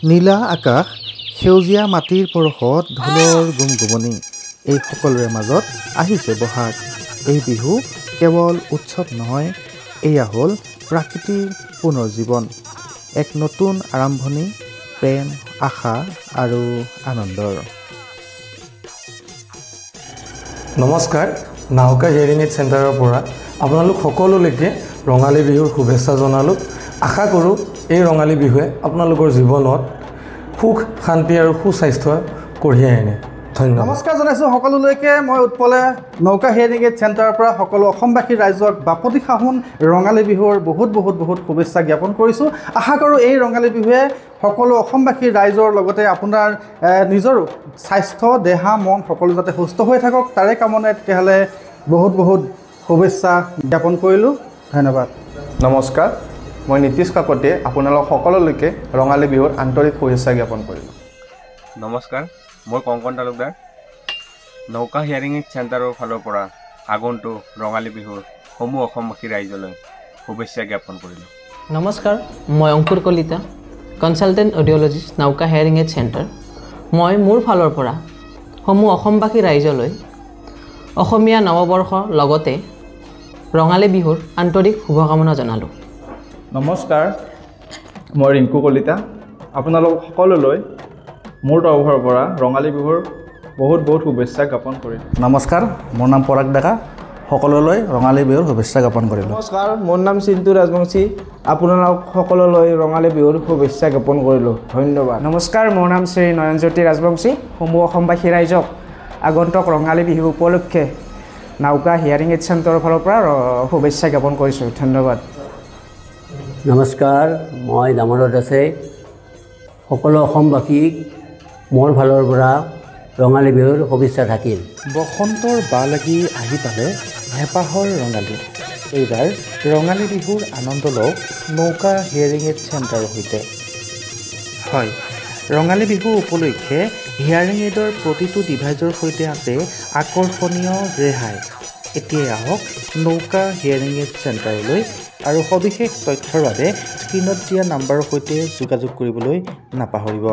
নীলা আকাশ, সেউজীয়া মাটিৰ পৰশত ঢোলৰ গুমগুমনি, এই সকলোৰে মাজত আহিছে বহাগ। এই বিহু কেৱল উৎসৱ নহয়, এয়া হ'ল প্ৰাকৃতিৰ পুনৰ্জীৱন, এক নতুন আৰম্ভণি, প্ৰেম, আশা আৰু আনন্দৰ। নমস্কাৰ, নাওকা হিয়াৰিং এইড চেণ্টাৰৰ পৰা আপোনালোক সকলোলৈকে ৰঙালী বিহুৰ শুভেচ্ছা জনালোঁ। আশা কৰোঁ এই ৰঙালী বিহুৱে আপোনালোকৰ জীৱনত সুখ, শান্তি আৰু সুস্বাস্থ্য কঢ়িয়াই আনে। ধন্যবাদ। নমস্কাৰ জনাইছোঁ সকলোলৈকে। মই উৎপলে নৌকা হিয়াৰিং এইড চেণ্টাৰৰ পৰা সকলো অসমবাসী ৰাইজক বাপতি সাহোন ৰঙালী বিহুৰ বহুত শুভেচ্ছা জ্ঞাপন কৰিছোঁ। আশা কৰোঁ এই ৰঙালী বিহুৱে সকলো অসমবাসী ৰাইজৰ লগতে আপোনাৰ নিজৰ স্বাস্থ্য, দেহা, মন সকলো যাতে সুস্থ হৈ থাকক, তাৰে কামনাত তেতিয়াহ'লে বহুত শুভেচ্ছা জ্ঞাপন কৰিলোঁ। ধন্যবাদ। নমস্কাৰ, মই নীতিশ কাকতিয়ে আপোনালোক সকলোলৈকে ৰঙালী বিহুৰ আন্তৰিক শুভেচ্ছা জ্ঞাপন কৰিলোঁ। নমস্কাৰ, মই কংকন তালুকদাৰ, নৌকা হিয়াৰিং এইড চেণ্টাৰৰ ফালৰ পৰা আগন্তুক ৰঙালী বিহুৰ সমূহ অসমবাসী ৰাইজলৈ শুভেচ্ছা জ্ঞাপন কৰিলোঁ। নমস্কাৰ, মই অংকুৰ কলিতা, কনচালটেণ্ট অডিঅ'লজিষ্ট, নৌকা হিয়াৰিং এইড চেণ্টাৰ। মই মোৰ ফালৰ পৰা সমূহ অসমবাসী ৰাইজলৈ অসমীয়া নৱবৰ্ষৰ লগতে ৰঙালী বিহুৰ আন্তৰিক শুভকামনা জনালোঁ। নমস্কাৰ, মই ৰিংকু কলিতা, আপোনালোক সকলোলৈ মোৰ তৰফৰ পৰা ৰঙালী বিহুৰ বহুত শুভেচ্ছা জ্ঞাপন কৰিলোঁ। নমস্কাৰ, মোৰ নাম পৰাগ ডেকা, সকলোলৈ ৰঙালী বিহুৰ শুভেচ্ছা জ্ঞাপন কৰিলোঁ। নমস্কাৰ, মোৰ নাম চিন্তু ৰাজবংশী, আপোনালোক সকলোলৈ ৰঙালী বিহুৰ শুভেচ্ছা জ্ঞাপন কৰিলোঁ। ধন্যবাদ। নমস্কাৰ, মোৰ নাম শ্ৰী নয়নজ্যোতি ৰাজবংশী, সমূহ অসমবাসী ৰাইজক আগন্তুক ৰঙালী বিহু উপলক্ষে নাওকা হিয়াৰিং এইড চেণ্টাৰৰ ফালৰ পৰা শুভেচ্ছা জ্ঞাপন কৰিছোঁ। ধন্যবাদ। নমস্কাৰ, মই দামোদৰ দাসে, সকলো অসমবাসীক মোৰ ফালৰ পৰা ৰঙালী বিহুৰ শুভেচ্ছা থাকিল। বসন্তৰ বা লাগি আহি পালে হেঁপাহৰ ৰঙালী। এইবাৰ ৰঙালী বিহুৰ আনন্দ লওক নৌকা হিয়াৰিং এইড চেণ্টাৰৰ সৈতে। হয়, ৰঙালী বিহু উপলক্ষে হিয়াৰিং এইডৰ প্ৰতিটো ডিভাইজৰ সৈতে আছে আকৰ্ষণীয় ৰেহাই। এতিয়াই আহক নৌকা হিয়াৰিং এইড চেণ্টাৰলৈ আৰু সবিশেষ তথ্যৰ বাবে স্ক্ৰীণত দিয়া নাম্বাৰৰ সৈতে যোগাযোগ কৰিবলৈ নাপাহৰিব।